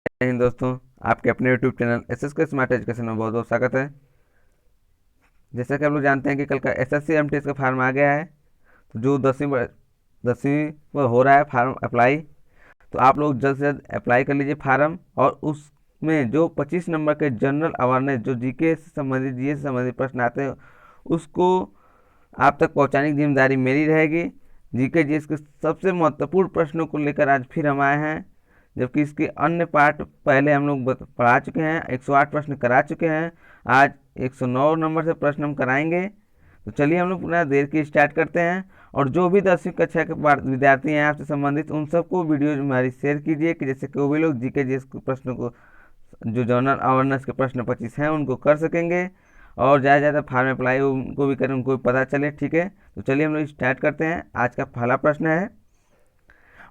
जय हिंद दोस्तों, आपके अपने YouTube channel SSK smart education में बहुत बहुत स्वागत है। जैसा कि आप लोग जानते हैं कि कल का SSC MTS का फार्म आ गया है। तो जो 10वीं पर हो रहा है फार्म अप्लाई, तो आप लोग जल्द से जल्द अप्लाई कर लीजिए फार्म। और उसमें जो 25 नंबर के जनरल अवेयरनेस, जो जीके से संबंधित, जीएस से संबंधित प्रश्न आते हैं, उसको आप तक पहुंचाने की जिम्मेदारी मेरी रहेगी। जीके जीएस के सबसे महत्वपूर्ण प्रश्नों को लेकर आज फिर हम आए हैं, जबकि इसके अन्य पार्ट पहले हम लोग पढ़ा चुके हैं। 108 प्रश्न करा चुके हैं। आज 109 नंबर से प्रश्न हम कराएंगे। तो चलिए हम लोग पुनः देर की स्टार्ट करते हैं। और जो भी 10वीं कक्षा के विद्यार्थी हैं आपसे संबंधित, उन सबको वीडियो हमारी शेयर कीजिए कि जैसे कि वो भी लोग जीके जीएस के प्रश्नों को, जो जनरल अवेयरनेस के प्रश्न 25 हैं, उनको कर सकेंगे। और ज़्यादा से ज़्यादा फार्म अप्लाई उनको भी करें, उनको भी पता चले। ठीक है, तो चलिए हम लोग स्टार्ट करते हैं। आज का पहला प्रश्न है,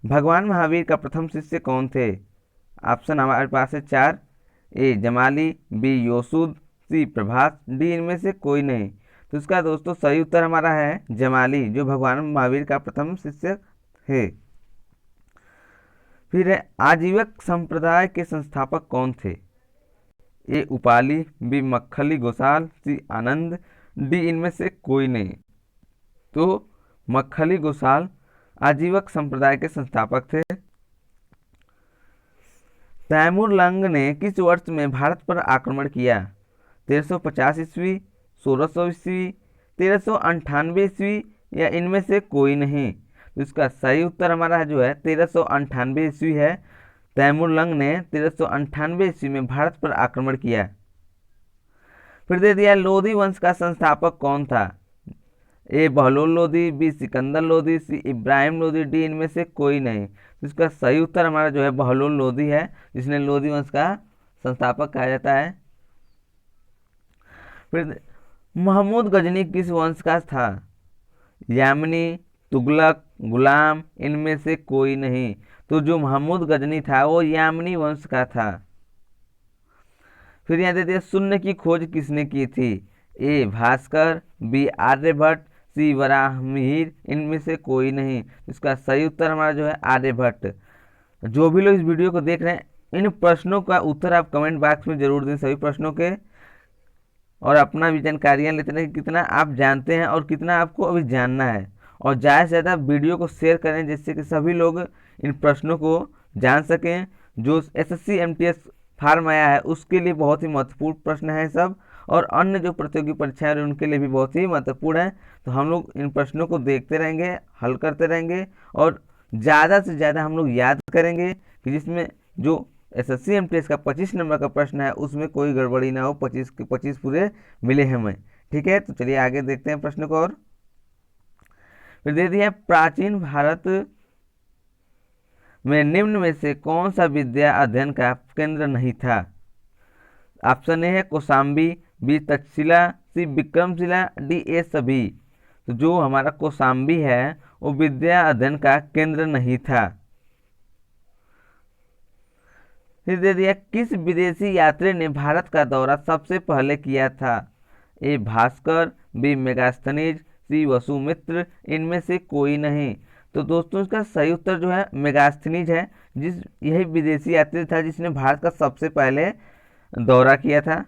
भगवान महावीर का प्रथम शिष्य कौन थे? ऑप्शन हमारे पास है 4। ए जमाली, बी योसूद, सी प्रभास, डी इनमें से कोई नहीं। तो इसका दोस्तों सही उत्तर हमारा है जमाली, जो भगवान महावीर का प्रथम शिष्य है। फिर है, आजीवक संप्रदाय के संस्थापक कौन थे? ए उपाली, बी मक्खली गोसाल, सी आनंद, डी इनमें से कोई नहीं। तो मक्खली गोसाल आजीवक संप्रदाय के संस्थापक थे। तैमूर लंग ने किस वर्ष में भारत पर आक्रमण किया? 1350 ईस्वी, 1600 ईस्वी, 1398 ईस्वी, या इनमें से कोई नहीं। तो इसका सही उत्तर हमारा जो है 1398 ईस्वी है। तैमूर लंग ने 1398 ईस्वी में भारत पर आक्रमण किया। फिर दे दिया, लोधी वंश का संस्थापक कौन था? ए बहलोल लोधी, बी सिकंदर लोधी, सी इब्राहिम लोधी, डी इनमें से कोई नहीं। तो इसका सही उत्तर हमारा जो है बहलोल लोधी है, जिसने लोधी वंश का संस्थापक कहा जाता है। फिर महमूद गजनी किस वंश का था? यामिनी, तुगलक, गुलाम, इनमें से कोई नहीं। तो जो महमूद गजनी था वो यामिनी वंश का था। फिर यहाँ देते हैं, शून्य की खोज किसने की थी? ए भास्कर, बी आर्यभट्ट, सी वराहमिहिर, इनमें से कोई नहीं। इसका सही उत्तर हमारा जो है आर्यभट्ट। जो भी लोग इस वीडियो को देख रहे हैं, इन प्रश्नों का उत्तर आप कमेंट बॉक्स में जरूर दें, सभी प्रश्नों के। और अपना भी जानकारियाँ लेते रहें कि कितना आप जानते हैं और कितना आपको अभी जानना है। और ज़्यादा से ज़्यादा वीडियो को शेयर करें, जिससे कि सभी लोग इन प्रश्नों को जान सकें। जो SSC MTS फार्म आया है उसके लिए बहुत ही महत्वपूर्ण प्रश्न है सब, और अन्य जो प्रतियोगी परीक्षाएं हैं उनके लिए भी बहुत ही महत्वपूर्ण है। तो हम लोग इन प्रश्नों को देखते रहेंगे, हल करते रहेंगे, और ज़्यादा से ज़्यादा हम लोग याद करेंगे कि जिसमें जो SSC MTS का 25 नंबर का प्रश्न है उसमें कोई गड़बड़ी ना हो, 25 के 25 पूरे मिले हमें। ठीक है, तो चलिए आगे देखते हैं प्रश्न को। और फिर दे दिया, प्राचीन भारत में निम्न में से कौन सा विद्या अध्ययन का केंद्र नहीं था? ऑप्शन ए है Kaushambi, B Takshashila, C Vikramshila, D A सभी। तो जो हमारा कौशाम्बी है वो विद्या अध्ययन का केंद्र नहीं था। फिर दे दिया, किस विदेशी यात्री ने भारत का दौरा सबसे पहले किया था? ए भास्कर, बी मेगास्थनीज, सी वसुमित्र, इनमें से कोई नहीं। तो दोस्तों इसका सही उत्तर जो है मेगास्थनीज है, यही विदेशी यात्री था जिसने भारत का सबसे पहले दौरा किया था।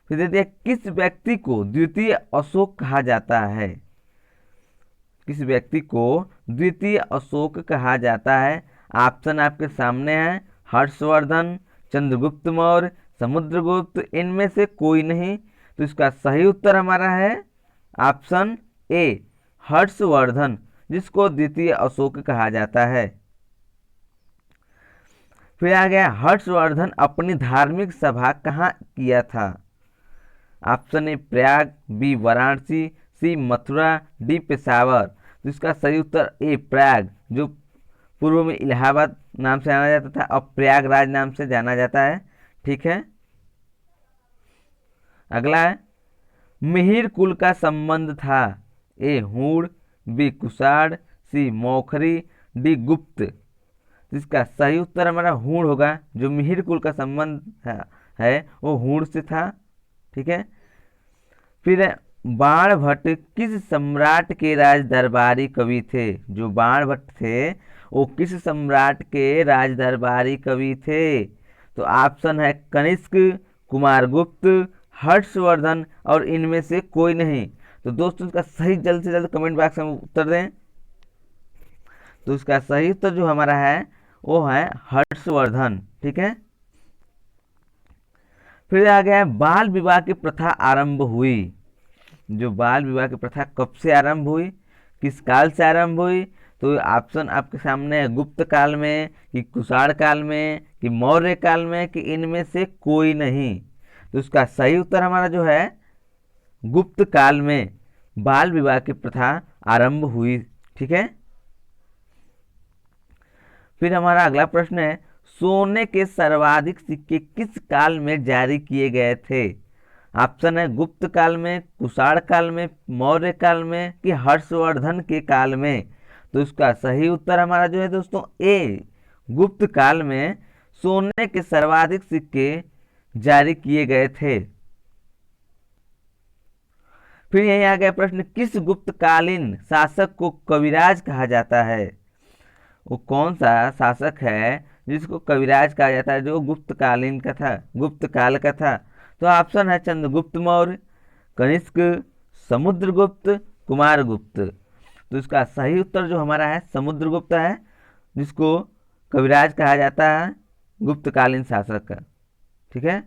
फिर दे दिया, किस व्यक्ति को द्वितीय अशोक कहा जाता है? किस व्यक्ति को द्वितीय अशोक कहा जाता है? ऑप्शन आपके सामने है, हर्षवर्धन, चंद्रगुप्त मौर्य, समुद्रगुप्त, इनमें से कोई नहीं। तो इसका सही उत्तर हमारा है ऑप्शन ए, हर्षवर्धन, जिसको द्वितीय अशोक कहा जाता है। फिर आ गया, हर्षवर्धन अपनी धार्मिक सभा कहाँ किया था? Option A Prayag, B Varanasi, C Mathura, D Peshawar. तो इसका सही उत्तर ए प्रयाग, जो पूर्व में इलाहाबाद नाम से जाना जाता था, अब प्रयागराज नाम से जाना जाता है। ठीक है, अगला है, मिहिर कुल का संबंध था? ए हूण, बी कुषाण, सी मौखरी, डी गुप्त। इसका सही उत्तर हमारा हूण होगा। जो मिहिर कुल का संबंध है वो हूण से था। ठीक है, फिर बाणभट्ट किस सम्राट के राज दरबारी कवि थे? जो बाणभट्ट थे वो किस सम्राट के राजदरबारी कवि थे? तो ऑप्शन है कनिष्क, कुमारगुप्त, हर्षवर्धन और इनमें से कोई नहीं। तो दोस्तों इसका सही जल्द से जल्द कमेंट बॉक्स में उत्तर दें। तो इसका सही उत्तर जो हमारा है वो है हर्षवर्धन। ठीक है। फिर आ गया बाल विवाह की प्रथा आरंभ हुई। जो बाल विवाह की प्रथा कब से आरंभ हुई, किस काल से आरंभ हुई? तो ऑप्शन आपके सामने है, गुप्त काल में कि कुषाण काल में कि मौर्य काल में कि इनमें से कोई नहीं। तो इसका सही उत्तर हमारा जो है गुप्त काल में बाल विवाह की प्रथा आरंभ हुई। ठीक है। फिर हमारा अगला प्रश्न है, सोने के सर्वाधिक सिक्के किस काल में जारी किए गए थे? ऑप्शन है गुप्त काल में, कुषाण काल में, मौर्य काल में कि हर्षवर्धन के काल में। तो इसका सही उत्तर हमारा जो है दोस्तों ए, गुप्त काल में सोने के सर्वाधिक सिक्के जारी किए गए थे। फिर यही आ गया प्रश्न, किस गुप्तकालीन शासक को कविराज कहा जाता है? वो कौन सा शासक है जिसको कविराज कहा जाता है, जो गुप्तकालीन का था, गुप्त काल का था? तो ऑप्शन है चंद्रगुप्त मौर्य, कनिष्क, समुद्रगुप्त, कुमारगुप्त। तो इसका सही उत्तर जो हमारा है समुद्रगुप्त है, जिसको कविराज कहा जाता है, गुप्तकालीन शासक का। ठीक है।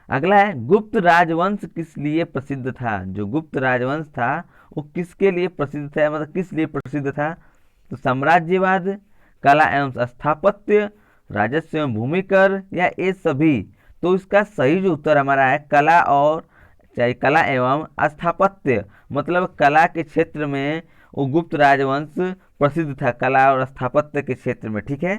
अगला है, गुप्त राजवंश किस लिए प्रसिद्ध था? जो गुप्त राजवंश था वो किसके लिए प्रसिद्ध था, मतलब किस लिए प्रसिद्ध था? तो साम्राज्यवाद, कला एवं स्थापत्य, राजस्व एवं भूमि कर या ये सभी? तो इसका सही जो उत्तर हमारा है कला और कला एवं स्थापत्य, मतलब कला के क्षेत्र में वो गुप्त राजवंश प्रसिद्ध था, कला और स्थापत्य के क्षेत्र में। ठीक है।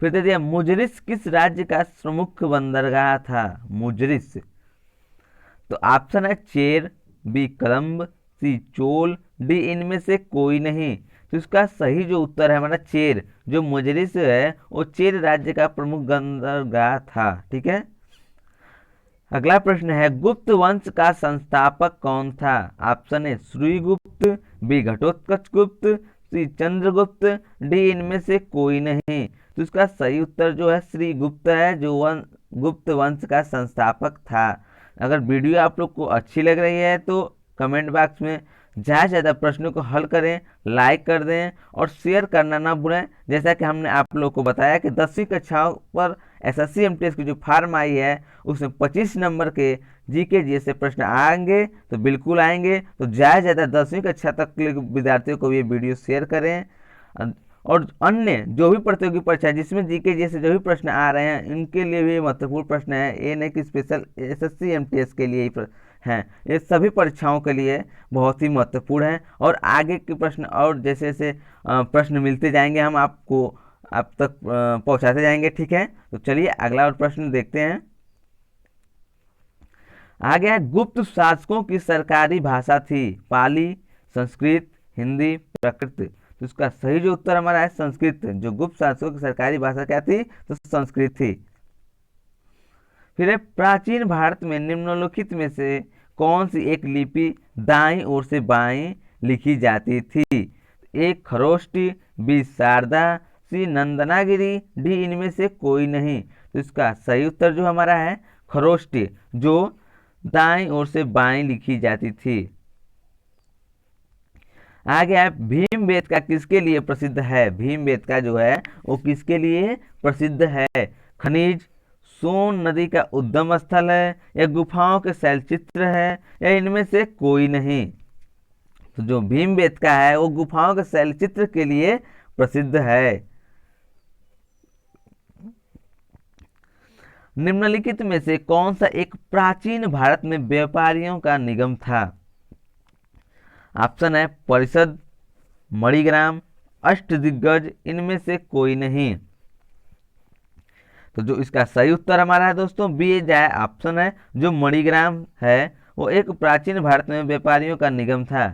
फिर दे दिया, मुजरिस किस राज्य का प्रमुख बंदरगाह था? मुजरिस। तो ऑप्शन है चेर, बी कलम्ब, सी चोल, डी इनमें से कोई नहीं। तो इसका सही जो उत्तर है हमारा चेर, जो मुजरिस है वो चेर राज्य का प्रमुख बंदरगाह था। ठीक है। अगला प्रश्न है, गुप्त वंश का संस्थापक कौन था? ऑप्शन है श्रीगुप्त, बी घटोत्कच गुप्त, सी चंद्रगुप्त, डी इनमें से कोई नहीं। तो इसका सही उत्तर जो है श्रीगुप्त है, जो गुप्त वंश का संस्थापक था। अगर वीडियो आप लोग को अच्छी लग रही है तो कमेंट बॉक्स में ज़्यादा से ज़्यादा प्रश्नों को हल करें, लाइक कर दें और शेयर करना ना भूलें। जैसा कि हमने आप लोग को बताया कि 10वीं कक्षाओं पर एसएससी एमटीएस की जो फार्म आई है उसमें 25 नंबर के जीके जीएस से प्रश्न आएंगे, तो बिल्कुल आएंगे। तो ज़्यादा से ज़्यादा 10वीं कक्षा तक के विद्यार्थियों को ये वीडियो शेयर करें। और अन्य जो भी प्रतियोगी परीक्षा है जिसमें जीके जैसे जो भी प्रश्न आ रहे हैं इनके लिए भी महत्वपूर्ण प्रश्न है, ये नहीं कि स्पेशल एसएससी एमटीएस के लिए ही हैं, ये सभी परीक्षाओं के लिए बहुत ही महत्वपूर्ण है। और आगे के प्रश्न और जैसे जैसे प्रश्न मिलते जाएंगे हम आपको आप तक पहुंचाते जाएंगे। ठीक है। तो चलिए अगला और प्रश्न देखते हैं। आ गया, गुप्त शासकों की सरकारी भाषा थी? पाली, संस्कृत, हिंदी, प्राकृत? तो इसका सही जो उत्तर हमारा है संस्कृत। जो गुप्त शासकों की सरकारी भाषा क्या थी? तो संस्कृत थी। फिर है, प्राचीन भारत में निम्नलिखित में से कौन सी एक लिपि दाईं ओर से बाईं लिखी जाती थी? ए खरोष्टी, बी शारदा, सी नंदनागिरी, डी इनमें से कोई नहीं। तो इसका सही उत्तर जो हमारा है खरोष्टी, जो दाईं ओर से बाईं लिखी जाती थी। आ गया, भीमबेटका किसके लिए प्रसिद्ध है? भीमबेटका जो है वो किसके लिए प्रसिद्ध है? खनिज, सोन नदी का उद्गम स्थल है, या गुफाओं के शैलचित्र है, या इनमें से कोई नहीं? तो जो भीमबेटका है वो गुफाओं के शैलचित्र के लिए प्रसिद्ध है। निम्नलिखित में से कौन सा एक प्राचीन भारत में व्यापारियों का निगम था? ऑप्शन है परिषद, मणिग्राम, अष्टदिग्गज, इनमें से कोई नहीं। तो जो इसका सही उत्तर हमारा है दोस्तों बी जाए ऑप्शन है, जो मणिग्राम है वो एक प्राचीन भारत में व्यापारियों का निगम था।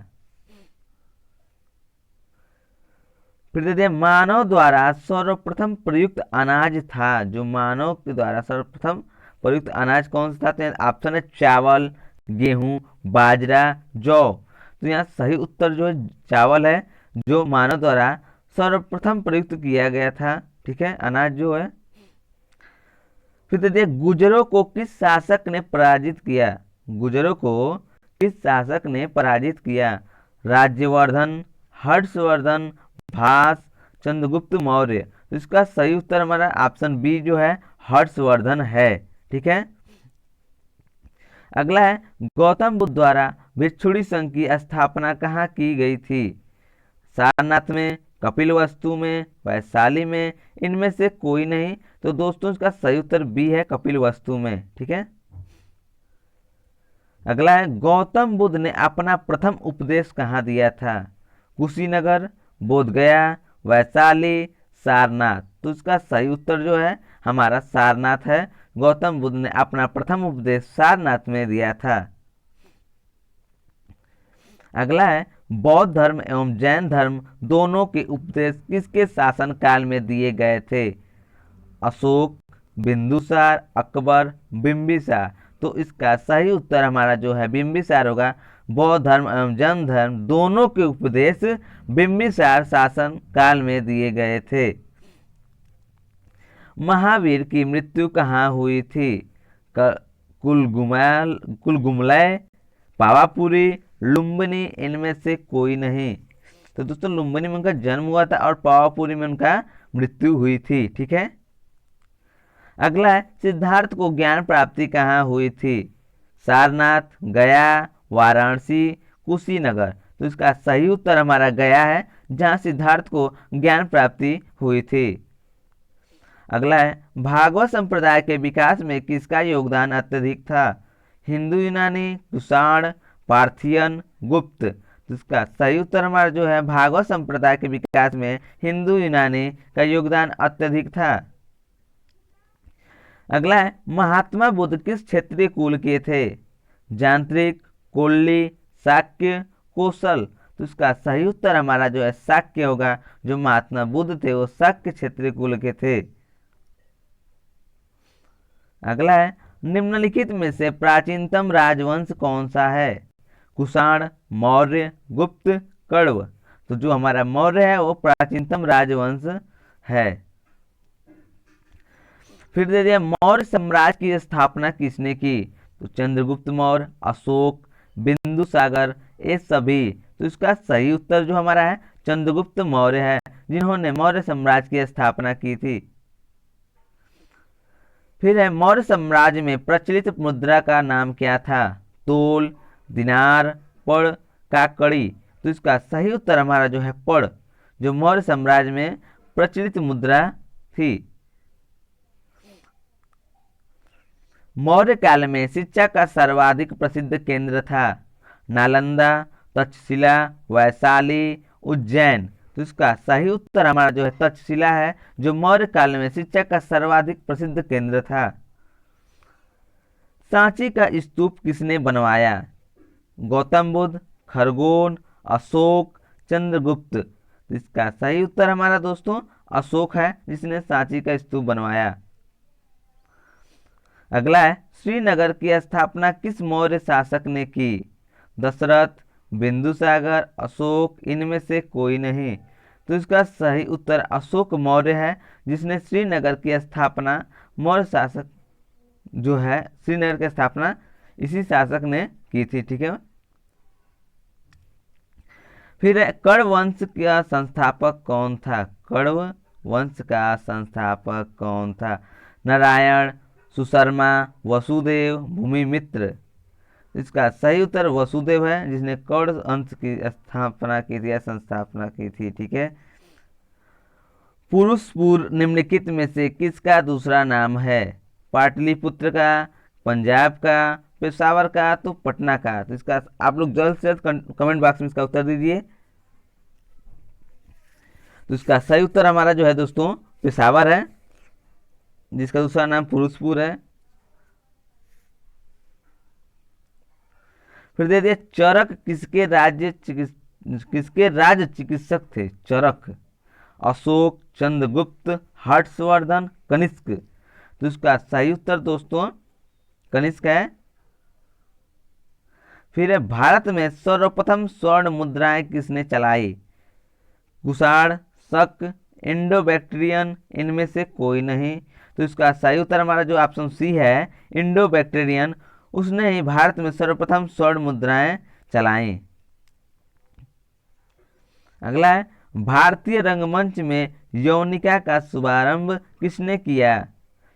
फिर दे दिया, मानव द्वारा सर्वप्रथम प्रयुक्त अनाज था? जो मानव के द्वारा सर्वप्रथम प्रयुक्त अनाज कौन सा था? तो ऑप्शन है चावल, गेहूं, बाजरा, जौ। तो यहाँ सही उत्तर जो है चावल है, जो मानव द्वारा सर्वप्रथम प्रयुक्त किया गया था। ठीक है, अनाज जो है। फिर देखिए, गुर्जरों को किस शासक ने पराजित किया? गुर्जरों को किस शासक ने पराजित किया? राज्यवर्धन, हर्षवर्धन, भास, चंद्रगुप्त मौर्य। तो इसका सही उत्तर हमारा ऑप्शन बी जो है हर्षवर्धन है। ठीक है। अगला है, गौतम बुद्ध द्वारा भिक्षुणी संघ की स्थापना कहाँ की गई थी? सारनाथ में, कपिलवस्तु में, वैशाली में, इनमें से कोई नहीं। तो दोस्तों इसका सही उत्तर बी है, कपिलवस्तु में। ठीक है। अगला है, गौतम बुद्ध ने अपना प्रथम उपदेश कहाँ दिया था? कुशीनगर, बोधगया, वैशाली, सारनाथ। तो इसका सही उत्तर जो है हमारा सारनाथ है। गौतम बुद्ध ने अपना प्रथम उपदेश सारनाथ में दिया था। अगला है, बौद्ध धर्म एवं जैन धर्म दोनों के उपदेश किसके शासन काल में दिए गए थे? अशोक, बिंदुसार, अकबर, बिंबिसार। तो इसका सही उत्तर हमारा जो है बिंबिसार होगा। बौद्ध धर्म एवं जैन धर्म दोनों के उपदेश बिंबिसार शासन काल में दिए गए थे। महावीर की मृत्यु कहाँ हुई थी? कुलगुमलय, पावापुरी, लुम्बिनी, इनमें से कोई नहीं। तो दोस्तों लुम्बिनी में उनका जन्म हुआ था और पावापुरी में उनका मृत्यु हुई थी। ठीक है। अगला है, सिद्धार्थ को ज्ञान प्राप्ति कहाँ हुई थी? सारनाथ, गया, वाराणसी, कुशीनगर। तो इसका सही उत्तर हमारा गया है, जहाँ सिद्धार्थ को ज्ञान प्राप्ति हुई थी। अगला है, भागवत संप्रदाय के विकास में किसका योगदान अत्यधिक था? हिंदू यूनानी, कुषाण, पार्थियन, गुप्त। तो इसका सही उत्तर हमारा जो है भागवत संप्रदाय के विकास में हिंदू यूनानी का योगदान अत्यधिक था। अगला है, महात्मा बुद्ध किस क्षेत्रीय कुल के थे? यांत्रिक, कोल्ली, शाक्य, कौशल। तो इसका सही उत्तर हमारा जो है शाक्य होगा। जो महात्मा बुद्ध थे वो शाक्य क्षेत्रीय कुल के थे। अगला है, निम्नलिखित में से प्राचीनतम राजवंश कौन सा है? कुषाण, मौर्य, गुप्त, कण्व। तो जो हमारा मौर्य है वो प्राचीनतम राजवंश है। फिर दे दिया, मौर्य साम्राज्य की स्थापना किसने की? तो चंद्रगुप्त मौर्य, अशोक, बिंदुसागर, ये सभी। तो इसका सही उत्तर जो हमारा है चंद्रगुप्त मौर्य है, जिन्होंने मौर्य साम्राज्य की स्थापना की थी। फिर है, मौर्य साम्राज्य में प्रचलित मुद्रा का नाम क्या था? तोल, दिनार, पड़, काकड़ी। तो इसका सही उत्तर हमारा जो है पड़, जो मौर्य साम्राज्य में प्रचलित मुद्रा थी। मौर्य काल में शिक्षा का सर्वाधिक प्रसिद्ध केंद्र था? नालंदा, तक्षशिला, वैशाली, उज्जैन। तो इसका सही उत्तर हमारा जो है तक्षशिला है, जो मौर्य काल में शिक्षा का सर्वाधिक प्रसिद्ध केंद्र था। सांची का स्तूप किसने बनवाया? गौतम बुद्ध, खरगोन, अशोक, चंद्रगुप्त। तो इसका सही उत्तर हमारा दोस्तों अशोक है, जिसने सांची का स्तूप बनवाया। अगला है, श्रीनगर की स्थापना किस मौर्य शासक ने की? दशरथ, बिंदुसागर, अशोक, इनमें से कोई नहीं। तो इसका सही उत्तर अशोक मौर्य है, जिसने श्रीनगर की स्थापना मौर्य शासक जो है श्रीनगर की स्थापना इसी शासक ने की थी। ठीक है। फिर कण्व वंश का संस्थापक कौन था? कण्व वंश का संस्थापक कौन था? नारायण, सुशर्मा, वसुदेव, भूमिमित्र। इसका सही उत्तर वसुदेव है, जिसने कण्व वंश की स्थापना की थी या संस्थापना की थी। ठीक है। पुरुषपुर निम्नलिखित में से किसका दूसरा नाम है? पाटलिपुत्र का, पंजाब का, पेशावर का, तो पटना का। तो इसका आप लोग जल्द से जल्द कमेंट बॉक्स में इसका उत्तर दीजिए। तो इसका सही उत्तर हमारा जो है दोस्तों पेशावर है, जिसका दूसरा नाम पुरुषपुर है। फिर दे दिए, चरक किसके राज्य चिकित्सक थे? चरक, अशोक, चंद्रगुप्त, हर्षवर्धन, कनिष्क। तो इसका सही उत्तर दोस्तों कनिष्क है। फिर है, भारत में सर्वप्रथम स्वर्ण मुद्राएं किसने चलाई? कुषाण, शक, इंडो बैक्टीरियन, इनमें से कोई नहीं। तो इसका सही उत्तर हमारा जो ऑप्शन सी है, इंडो बैक्टीरियन, उसने ही भारत में सर्वप्रथम स्वर्ण मुद्राएं चलाई। अगला है, भारतीय रंगमंच में यौनिका का शुभारंभ किसने किया?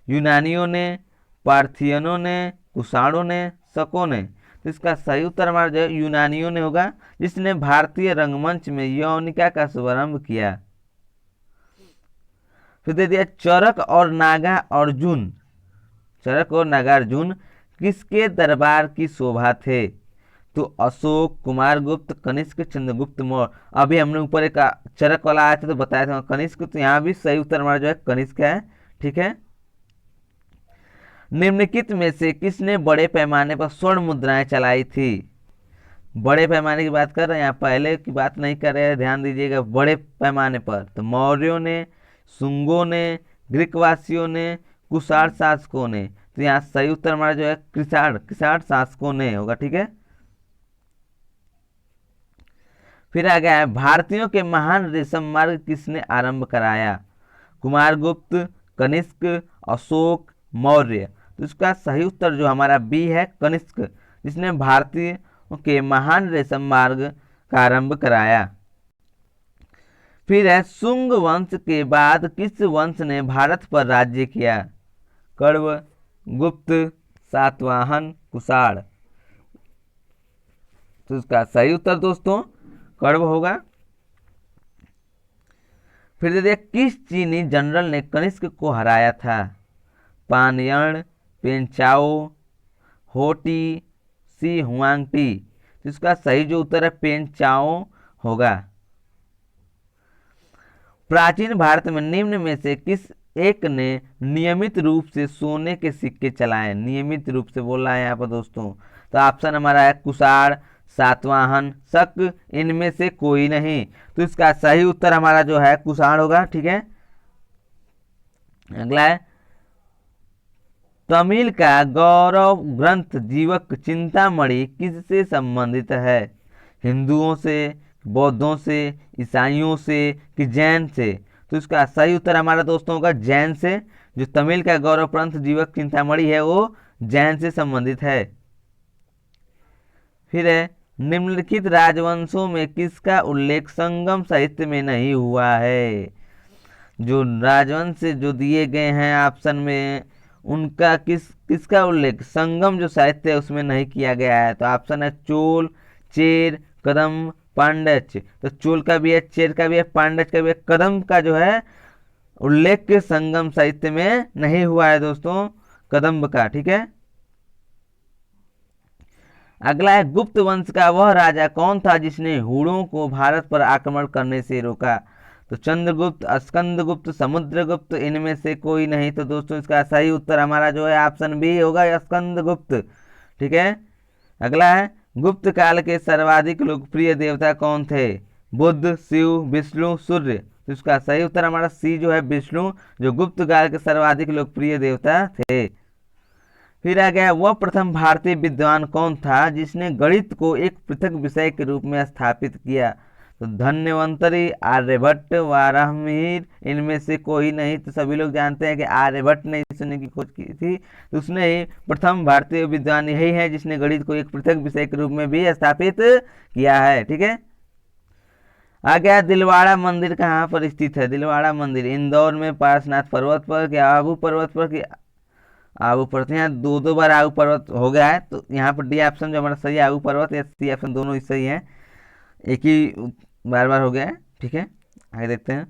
यूनानियों ने, पार्थियनों ने, कुषाणों ने, शकों ने। तो इसका सही उत्तर हमारा जो है यूनानियों ने होगा, जिसने भारतीय रंगमंच में यौनिका का शुभारंभ किया। फिर दे दिया चरक और नागा अर्जुन। चरक और नागार्जुन किसके दरबार की शोभा थे? तो अशोक, कुमारगुप्त, कनिष्क, चंद्रगुप्त मौर्य। अभी हमने ऊपर एक चरक वाला आया था तो बताया था कनिष्क, तो यहाँ भी सही उत्तर हमारा जो है कनिष्क है। ठीक है। निम्नलिखित में से किसने बड़े पैमाने पर स्वर्ण मुद्राएं चलाई थी? बड़े पैमाने की बात कर रहे हैं, यहाँ पहले की बात नहीं कर रहे हैं, ध्यान दीजिएगा। बड़े पैमाने पर तो मौर्यों ने, शुंगों ने, ग्रीकवासियों ने, कुषाण शासकों ने। तो यहाँ सही उत्तर हमारा जो है किसाण शासकों ने होगा। ठीक है। फिर आ गया है, भारतीयों के महान रेशम मार्ग किसने आरंभ कराया? कुमारगुप्त, कनिष्क, अशोक, मौर्य। तो इसका सही उत्तर जो हमारा बी है कनिष्क, जिसने भारतीय के महान रेशम मार्ग का आरंभ कराया। फिर है, शुंग वंश के बाद किस वंश ने भारत पर राज्य किया? कण्व, गुप्त, सातवाहन, कुषाण। तो इसका सही उत्तर दोस्तों कण्व होगा। फिर देखिए, किस चीनी जनरल ने कनिष्क को हराया था? पानयण, पेंचाओ, होटी, सी हुआंगटी। तो इसका सही जो उत्तर है पेंचाओ होगा। प्राचीन भारत में निम्न में से किस एक ने नियमित रूप से सोने के सिक्के चलाए? नियमित रूप से बोल रहा है यहाँ पर दोस्तों। तो ऑप्शन हमारा है कुषाण, सातवाहन, शक, इनमें से कोई नहीं। तो इसका सही उत्तर हमारा जो है कुषाण होगा। ठीक है। अगला है, तमिल का गौरव ग्रंथ जीवक चिंतामणि किससे संबंधित है? हिंदुओं से, बौद्धों से, ईसाइयों से कि जैन से? तो इसका सही उत्तर हमारा दोस्तों होगा जैन से। जो तमिल का गौरव ग्रंथ जीवक चिंतामणि है वो जैन से संबंधित है। फिर है, निम्नलिखित राजवंशों में किसका उल्लेख संगम साहित्य में नहीं हुआ है? जो राजवंश जो दिए गए हैं ऑप्शन में, उनका किसका उल्लेख संगम जो साहित्य है उसमें नहीं किया गया है? तो ऑप्शन है चोल, चेर, कदम, पांड्य। तो चोल का भी है, चेर का भी है, पांड्य का भी है, कदम का जो है उल्लेख संगम साहित्य में नहीं हुआ है दोस्तों, कदम्ब का। ठीक है। अगला है, गुप्त वंश का वह राजा कौन था जिसने हुड़ों को भारत पर आक्रमण करने से रोका? तो चंद्रगुप्त, स्कंदगुप्त, समुद्रगुप्त, इनमें से कोई नहीं। तो दोस्तों इसका सही उत्तर हमारा जो है ऑप्शन बी होगा स्कंदगुप्त। ठीक है। अगला है, गुप्त काल के सर्वाधिक लोकप्रिय देवता कौन थे? बुद्ध, शिव, विष्णु, सूर्य। तो इसका सही उत्तर हमारा सी जो है विष्णु, जो गुप्त काल के सर्वाधिक लोकप्रिय देवता थे। फिर आ गया, वह प्रथम भारतीय विद्वान कौन था जिसने गणित को एक पृथक विषय के रूप में स्थापित किया? तो धन्वंतरि, आर्यभट्ट, वाराहमिहिर, इनमें से कोई नहीं। तो सभी लोग जानते हैं कि आर्यभट्ट ने इसने की खोज की थी, तो उसने ही प्रथम भारतीय विद्वान यही है जिसने गणित को एक पृथक विषय के रूप में भी स्थापित किया है। ठीक है। आ गया, दिलवाड़ा मंदिर कहाँ पर स्थित है? दिलवाड़ा मंदिर इंदौर में, पारसनाथ पर्वत पर, कि आबू पर्वत पर, कि आबू पर्वत? यहाँ दो बार आबू पर्वत हो गया है, तो यहाँ पर डी ऑप्शन जो हमारा सही है आबू पर्वत, या सी ऑप्शन दोनों ही सही है, एक ही बार बार हो गया है। ठीक है। आगे देखते हैं।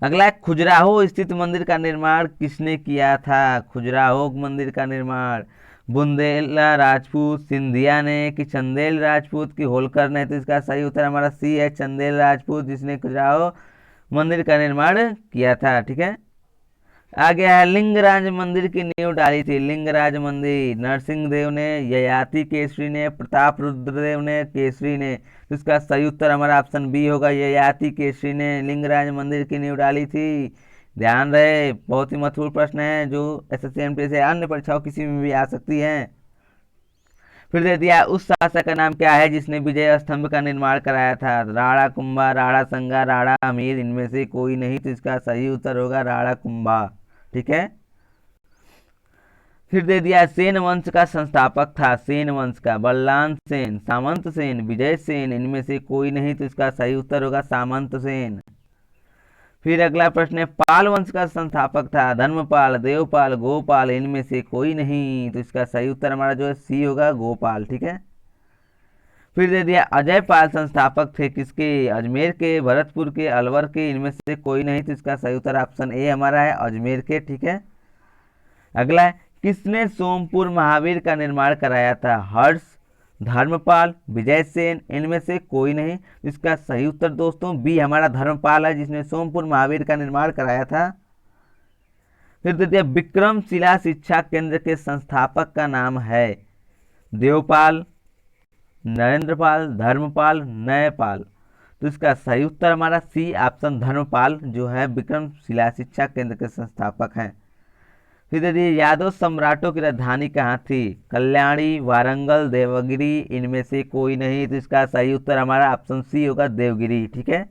अगला, खजुराहो स्थित मंदिर का निर्माण किसने किया था? खजुराहो मंदिर का निर्माण बुंदेला राजपूत, सिंधिया ने, कि चंदेल राजपूत, की होलकर ने? तो इसका सही उत्तर हमारा सी है चंदेल राजपूत, जिसने खजुराहो मंदिर का निर्माण किया था। ठीक है। आ गया है, लिंगराज मंदिर की नींव डाली थी? लिंगराज मंदिर नरसिंह देव ने, ययाति केसरी ने, प्रताप रुद्रदेव ने, केसरी ने? तो इसका सही उत्तर हमारा ऑप्शन बी होगा, ययाति केसरी ने लिंगराज मंदिर की नींव डाली थी। ध्यान रहे, बहुत ही महत्वपूर्ण प्रश्न है जो SSC MT से अन्य परीक्षाओं किसी में भी आ सकती है। फिर दे दिया उस शासक का नाम क्या है जिसने विजय स्तंभ का निर्माण कराया था। राणा कुंभा, राणा संगा, राणा अमीर, इनमें से कोई नहीं, तो इसका सही उत्तर होगा राणा कुंभा। ठीक है। फिर दे दिया सेन वंश का संस्थापक था। सेन वंश का बलराम सेन, सामंत सेन, विजय सेन, इनमें से कोई नहीं, तो इसका सही उत्तर होगा सामंत सेन। फिर अगला प्रश्न है पाल वंश का संस्थापक था। धर्मपाल, देवपाल, गोपाल, इनमें से कोई नहीं, तो इसका सही उत्तर हमारा जो है सी होगा गोपाल। ठीक है। फिर दे दिया अजय पाल संस्थापक थे किसके? अजमेर के, भरतपुर के, अलवर के, इनमें से कोई नहीं, तो इसका सही उत्तर ऑप्शन ए हमारा है अजमेर के। ठीक है। अगला है किसने सोमपुर महावीर का निर्माण कराया था? हर्ष, धर्मपाल, विजय सेन, इनमें से कोई नहीं, इसका सही उत्तर दोस्तों बी हमारा धर्मपाल है, जिसने सोमपुर महावीर का निर्माण कराया था। फिर दे दिया विक्रमशिला शिक्षा केंद्र के संस्थापक का नाम है देवपाल, नरेंद्रपाल, धर्मपाल, नयपाल, तो इसका सही उत्तर हमारा सी ऑप्शन धर्मपाल जो है विक्रमशिला शिक्षा केंद्र के संस्थापक हैं। फिर दे दिए यादव सम्राटों की राजधानी कहाँ थी? कल्याणी, वारंगल, देवगिरी, इनमें से कोई नहीं, तो इसका सही उत्तर हमारा ऑप्शन सी होगा देवगिरी। ठीक है।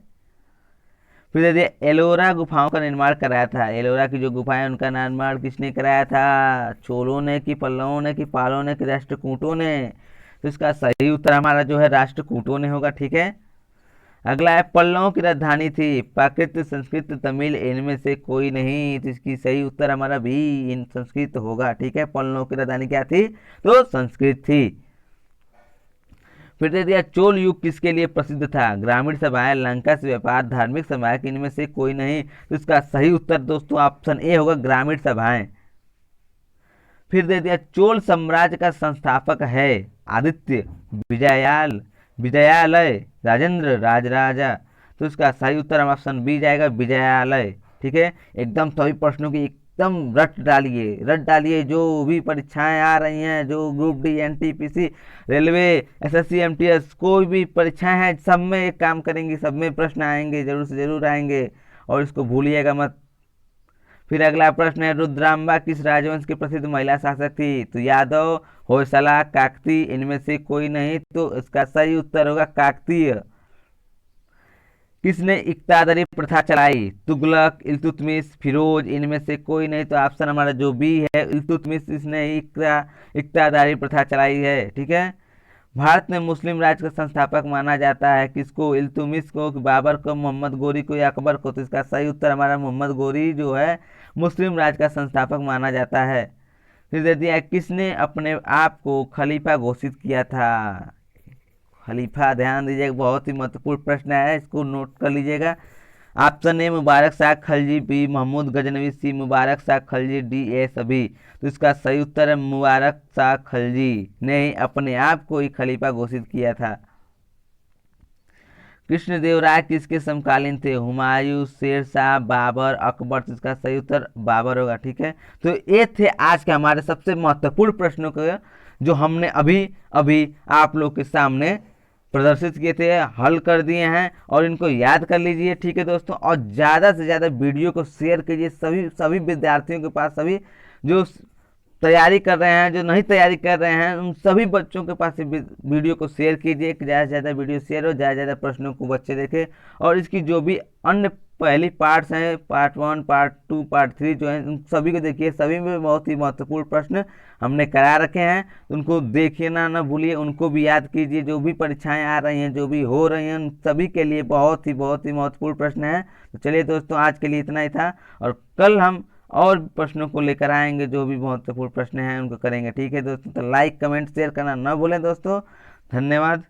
फिर दे दिए एलोरा गुफाओं का निर्माण कराया था। एलोरा की जो गुफाएं उनका निर्माण किसने कराया था? चोलों ने कि पल्लवों ने कि पालों ने कि राष्ट्रकूटों ने? तो इसका सही उत्तर हमारा जो है राष्ट्रकूटों ने होगा। ठीक है। अगला है पल्लवों की राजधानी थी प्राकृत, संस्कृत, तमिल, इनमें से कोई नहीं, तो इसकी सही उत्तर हमारा भी इन संस्कृत होगा। ठीक है। पल्लवों की राजधानी क्या थी? तो संस्कृत थी। फिर दे दिया चोल युग किसके लिए प्रसिद्ध था? ग्रामीण सभाएं, लंका से व्यापार, धार्मिक सभाएं, इनमें से कोई नहीं, तो इसका सही उत्तर दोस्तों ऑप्शन ए होगा ग्रामीण सभाएं। फिर दे दिया चोल साम्राज्य का संस्थापक है आदित्य, विजयालय, राजेंद्र, राजराजा, तो इसका सही उत्तर हम ऑप्शन बी जाएगा विजयालय। ठीक है। एकदम सभी प्रश्नों की एकदम रट डालिए जो भी परीक्षाएं आ रही हैं, जो group D, NTPC, railway, SSC, MTS, कोई भी परीक्षाएं हैं सब में एक काम करेंगे, सब में प्रश्न आएंगे, जरूर से जरूर आएंगे, और इसको भूलिएगा मत। फिर अगला प्रश्न है रुद्रांबा किस राजवंश की प्रसिद्ध महिला शासक थी? तो यादव, होयसला, काकती, इनमें से कोई नहीं, तो इसका सही उत्तर होगा काकतीय। किसने इक्तादारी प्रथा चलाई? तुगलक, इल्तुतमिश, फिरोज, इनमें से कोई नहीं, तो ऑप्शन हमारा जो बी है इल्तुतमिश, इसने इक्तादारी प्रथा चलाई है। ठीक है। भारत में मुस्लिम राज्य का संस्थापक माना जाता है किसको? इल्तुतमिश को, बाबर को, मोहम्मद गोरी को या अकबर को? तो इसका सही उत्तर हमारा मोहम्मद गोरी जो है मुस्लिम राज्य का संस्थापक माना जाता है। फिर दे दिया किसने अपने आप को खलीफा घोषित किया था? खलीफा, ध्यान दीजिएगा, बहुत ही महत्वपूर्ण प्रश्न है, इसको नोट कर लीजिएगा। Option A Mubarak Shah Khalji, B Mahmud Ghaznavi, C Mubarak Shah Khalji, D A सभी, तो इसका सही उत्तर है मुबारक शाह खलजी ने अपने आप को ही खलीफा घोषित किया था। कृष्णदेवराय किसके समकालीन थे? हुमायूं, शेरशाह, बाबर, अकबर, तो इसका सही उत्तर बाबर होगा। ठीक है। तो ये थे आज के हमारे सबसे महत्वपूर्ण प्रश्नों के जो हमने अभी अभी आप लोग के सामने प्रदर्शित किए थे, हल कर दिए हैं, और इनको याद कर लीजिए। ठीक है दोस्तों, और ज़्यादा से ज़्यादा वीडियो को शेयर कीजिए सभी विद्यार्थियों के पास, सभी जो तैयारी कर रहे हैं, जो नहीं तैयारी कर रहे हैं, उन सभी बच्चों के पास वीडियो को शेयर कीजिए कि ज़्यादा से ज़्यादा वीडियो शेयर हो, ज़्यादा से ज़्यादा प्रश्नों को बच्चे देखें। और इसकी जो भी अन्य पहली पार्ट्स हैं, पार्ट 1, पार्ट 2, पार्ट 3 जो हैं, उन सभी को देखिए, सभी में बहुत ही महत्वपूर्ण प्रश्न हमने करा रखे हैं, उनको देखिए ना भूलिए, उनको भी याद कीजिए। जो भी परीक्षाएं आ रही हैं, जो भी हो रही हैं, उन सभी के लिए बहुत ही महत्वपूर्ण प्रश्न है। तो चलिए दोस्तों, आज के लिए इतना ही था, और कल हम और प्रश्नों को लेकर आएंगे, जो भी महत्वपूर्ण प्रश्न हैं उनको करेंगे। ठीक है दोस्तों, तो लाइक, कमेंट, शेयर करना न भूलें दोस्तों। धन्यवाद।